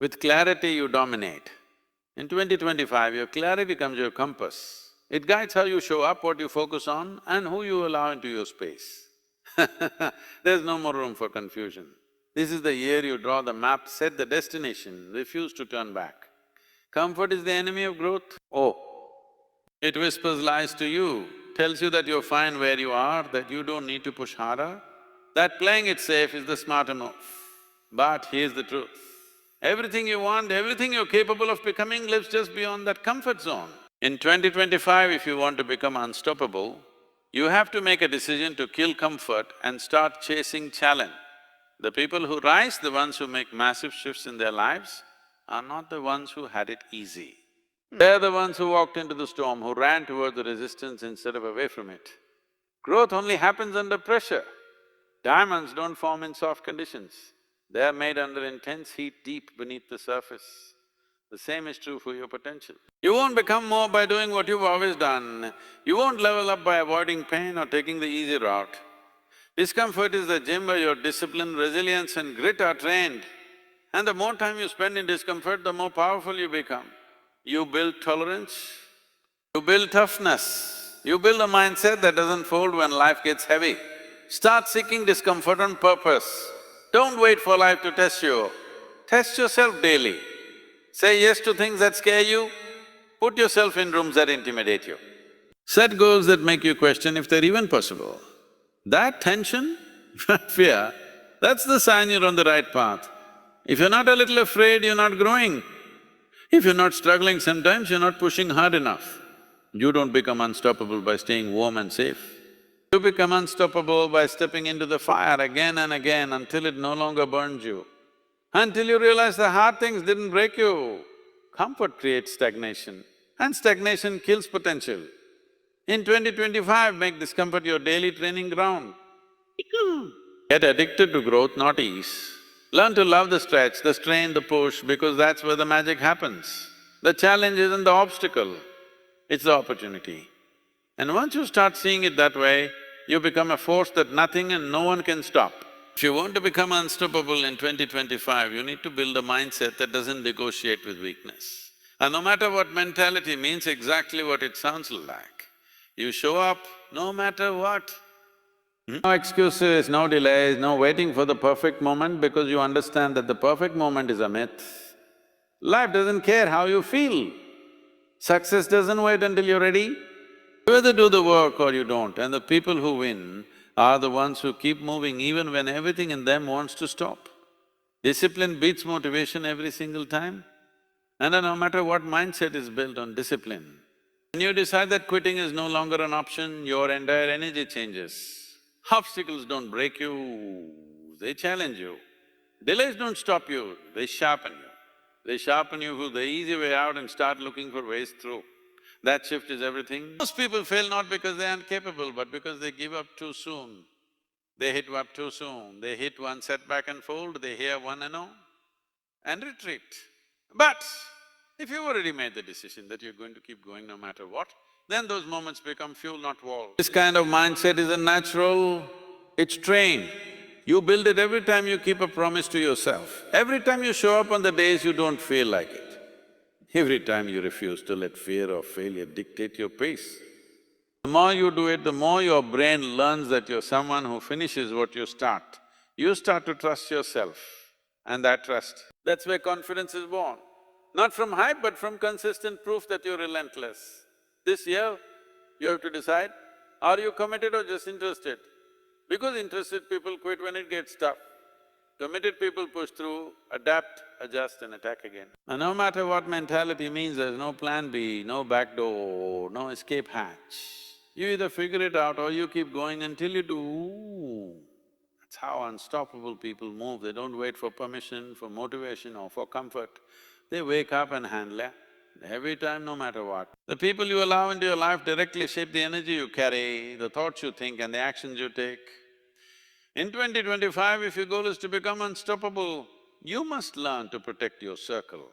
With clarity you dominate. In 2025, your clarity becomes your compass. It guides how you show up, what you focus on, and who you allow into your space. There's no more room for confusion. This is the year you draw the map, set the destination, refuse to turn back. Comfort is the enemy of growth. Oh, it whispers lies to you, tells you that you're fine where you are, that you don't need to push harder. That playing it safe is the smarter move. But here's the truth. Everything you want, everything you're capable of becoming lives just beyond that comfort zone. In 2025, if you want to become unstoppable, you have to make a decision to kill comfort and start chasing challenge. The people who rise, the ones who make massive shifts in their lives, are not the ones who had it easy. They're the ones who walked into the storm, who ran toward the resistance instead of away from it. Growth only happens under pressure. Diamonds don't form in soft conditions. They are made under intense heat deep beneath the surface. The same is true for your potential. You won't become more by doing what you've always done. You won't level up by avoiding pain or taking the easy route. Discomfort is the gym where your discipline, resilience and grit are trained. And the more time you spend in discomfort, the more powerful you become. You build tolerance, you build toughness, you build a mindset that doesn't fold when life gets heavy. Start seeking discomfort on purpose. Don't wait for life to test you. Test yourself daily. Say yes to things that scare you, put yourself in rooms that intimidate you. Set goals that make you question if they're even possible. That tension, fear, that's the sign you're on the right path. If you're not a little afraid, you're not growing. If you're not struggling sometimes, you're not pushing hard enough. You don't become unstoppable by staying warm and safe. You become unstoppable by stepping into the fire again and again until it no longer burns you. Until you realize the hard things didn't break you. Comfort creates stagnation, and stagnation kills potential. In 2025, make discomfort your daily training ground. Get addicted to growth, not ease. Learn to love the stretch, the strain, the push, because that's where the magic happens. The challenge isn't the obstacle, it's the opportunity. And once you start seeing it that way, you become a force that nothing and no one can stop. If you want to become unstoppable in 2025, you need to build a mindset that doesn't negotiate with weakness. And no matter what mentality means exactly what it sounds like. You show up no matter what. No excuses, no delays, no waiting for the perfect moment because you understand that the perfect moment is a myth. Life doesn't care how you feel. Success doesn't wait until you're ready. You either do the work or you don't, and the people who win are the ones who keep moving even when everything in them wants to stop. Discipline beats motivation every single time, and no matter what mindset is built on discipline, when you decide that quitting is no longer an option, your entire energy changes. Obstacles don't break you, they challenge you. Delays don't stop you, they sharpen you. They sharpen you for the easy way out and start looking for ways through. That shift is everything. Most people fail not because they aren't capable, but because they give up too soon. They hit up too soon, they hit one setback and fold, they hear one no and retreat. But if you've already made the decision that you're going to keep going no matter what, then those moments become fuel, not walls. This kind of mindset isn't natural, it's trained. You build it every time you keep a promise to yourself, every time you show up on the days you don't feel like it, every time you refuse to let fear or failure dictate your pace. The more you do it, the more your brain learns that you're someone who finishes what you start. You start to trust yourself, and that trust, that's where confidence is born. Not from hype, but from consistent proof that you're relentless. This year, you have to decide, are you committed or just interested? Because interested people quit when it gets tough. Committed people push through, adapt, adjust and attack again. And no matter what mentality means, there's no plan B, no back door, no escape hatch. You either figure it out or you keep going until you do. That's how unstoppable people move. They don't wait for permission, for motivation or for comfort. They wake up and handle it every time, no matter what. The people you allow into your life directly shape the energy you carry, the thoughts you think and the actions you take. In 2025, if your goal is to become unstoppable, you must learn to protect your circle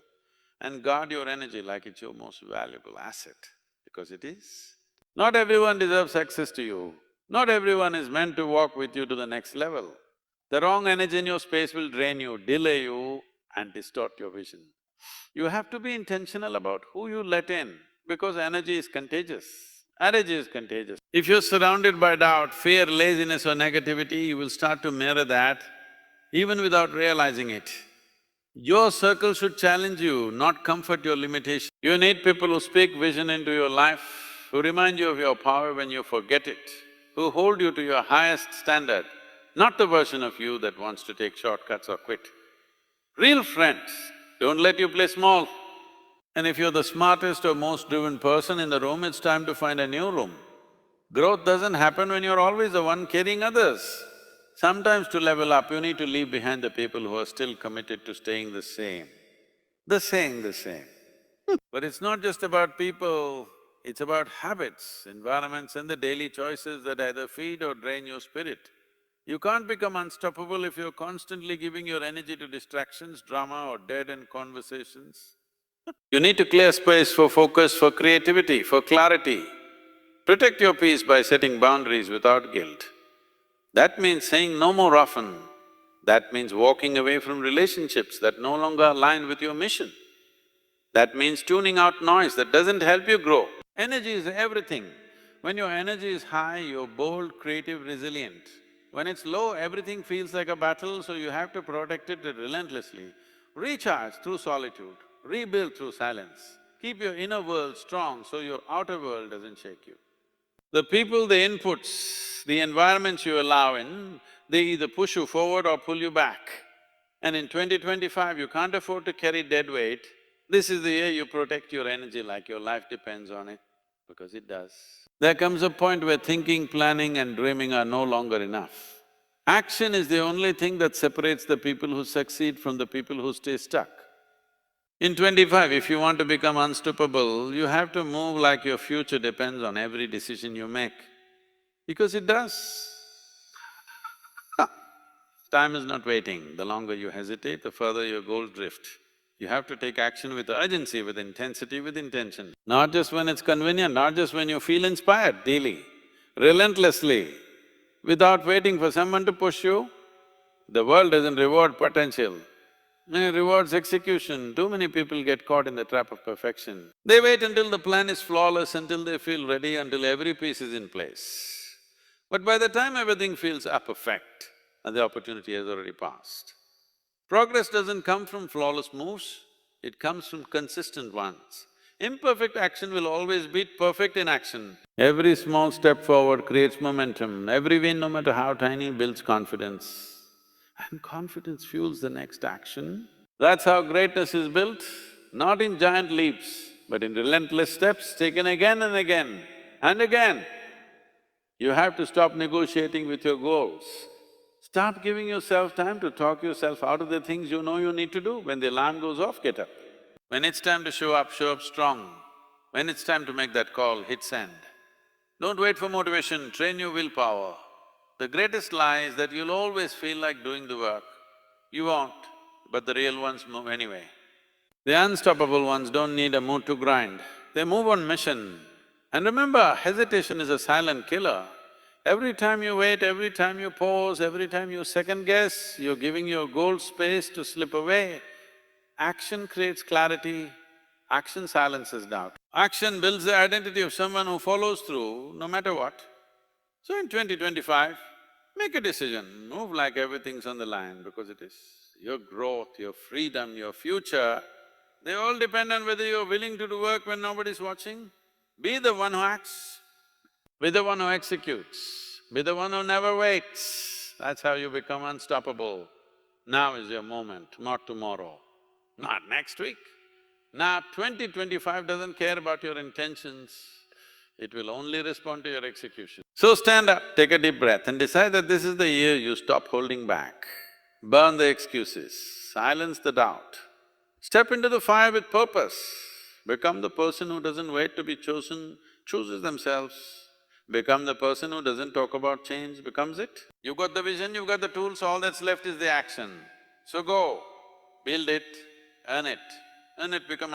and guard your energy like it's your most valuable asset, because it is. Not everyone deserves access to you. Not everyone is meant to walk with you to the next level. The wrong energy in your space will drain you, delay you and distort your vision. You have to be intentional about who you let in, because energy is contagious. Energy is contagious. If you're surrounded by doubt, fear, laziness or negativity, you will start to mirror that even without realizing it. Your circle should challenge you, not comfort your limitation. You need people who speak vision into your life, who remind you of your power when you forget it, who hold you to your highest standard, not the version of you that wants to take shortcuts or quit. Real friends don't let you play small. And if you're the smartest or most driven person in the room, it's time to find a new room. Growth doesn't happen when you're always the one carrying others. Sometimes to level up, you need to leave behind the people who are still committed to staying the same. The same. But it's not just about people, it's about habits, environments and the daily choices that either feed or drain your spirit. You can't become unstoppable if you're constantly giving your energy to distractions, drama or dead-end conversations. You need to clear space for focus, for creativity, for clarity. Protect your peace by setting boundaries without guilt. That means saying no more often. That means walking away from relationships that no longer align with your mission. That means tuning out noise that doesn't help you grow. Energy is everything. When your energy is high, you're bold, creative, resilient. When it's low, everything feels like a battle, so you have to protect it relentlessly. Recharge through solitude, rebuild through silence. Keep your inner world strong so your outer world doesn't shake you. The people, the inputs, the environments you allow in, they either push you forward or pull you back. And in 2025, you can't afford to carry dead weight. This is the year you protect your energy like your life depends on it, because it does. There comes a point where thinking, planning and dreaming are no longer enough. Action is the only thing that separates the people who succeed from the people who stay stuck. In 25, if you want to become unstoppable, you have to move like your future depends on every decision you make, because it does. Time is not waiting. The longer you hesitate, the further your goals drift. You have to take action with urgency, with intensity, with intention. Not just when it's convenient, not just when you feel inspired, daily, relentlessly, without waiting for someone to push you. The world doesn't reward potential, it rewards execution. Too many people get caught in the trap of perfection. They wait until the plan is flawless, until they feel ready, until every piece is in place. But by the time everything feels perfect, the opportunity has already passed. Progress doesn't come from flawless moves, it comes from consistent ones. Imperfect action will always beat perfect inaction. Every small step forward creates momentum, every win, no matter how tiny, builds confidence. And confidence fuels the next action. That's how greatness is built, not in giant leaps, but in relentless steps taken again and again and again. You have to stop negotiating with your goals. Start giving yourself time to talk yourself out of the things you know you need to do. When the alarm goes off, get up. When it's time to show up strong. When it's time to make that call, hit send. Don't wait for motivation, train your willpower. The greatest lie is that you'll always feel like doing the work. You won't, but the real ones move anyway. The unstoppable ones don't need a mood to grind, they move on mission. And remember, hesitation is a silent killer. Every time you wait, every time you pause, every time you second guess, you're giving your goal space to slip away. Action creates clarity, action silences doubt. Action builds the identity of someone who follows through no matter what. So in 2025, make a decision, move like everything's on the line, because it is. Your growth, your freedom, your future, they all depend on whether you're willing to do work when nobody's watching. Be the one who acts, be the one who executes, be the one who never waits. That's how you become unstoppable. Now is your moment, not tomorrow, not next week. Now 2025 doesn't care about your intentions, it will only respond to your execution. So stand up, take a deep breath and decide that this is the year you stop holding back. Burn the excuses, silence the doubt. Step into the fire with purpose. Become the person who doesn't wait to be chosen, chooses themselves. Become the person who doesn't talk about change, becomes it. You've got the vision, you've got the tools, all that's left is the action. So go, build it, earn it, become